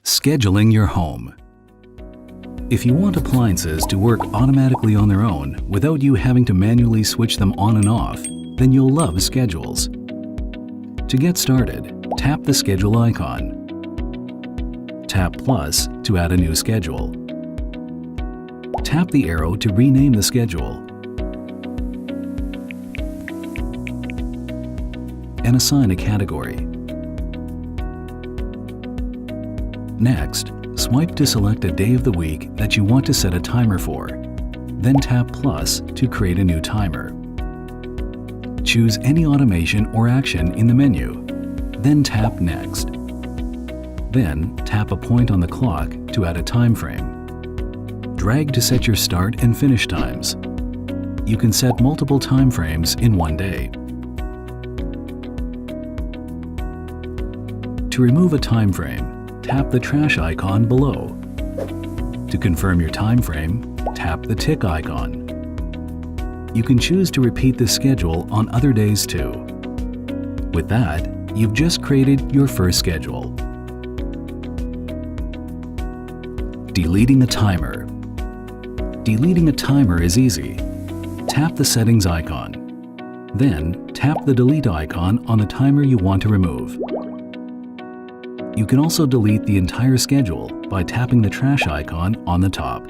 Scheduling your home. If you want appliances to work automatically on their own without you having to manually switch them on and off, then you'll love schedules. To get started, tap the schedule icon. Tap plus to add a new schedule. Tap the arrow to rename the schedule. And assign a category. Next, swipe to select a day of the week that you want to set a timer for. Then tap plus to create a new timer. Choose any automation or action in the menu. Then tap Next. Then tap a point on the clock to add a time frame. Drag to set your start and finish times. You can set multiple time frames in one day. To remove a time frame, tap the trash icon below. To confirm your time frame, tap the tick icon. You can choose to repeat this schedule on other days too. With that, you've just created your first schedule. Deleting a timer. Deleting a timer is easy. Tap the settings icon. Then tap the delete icon on the timer you want to remove. You can also delete the entire schedule by tapping the trash icon on the top.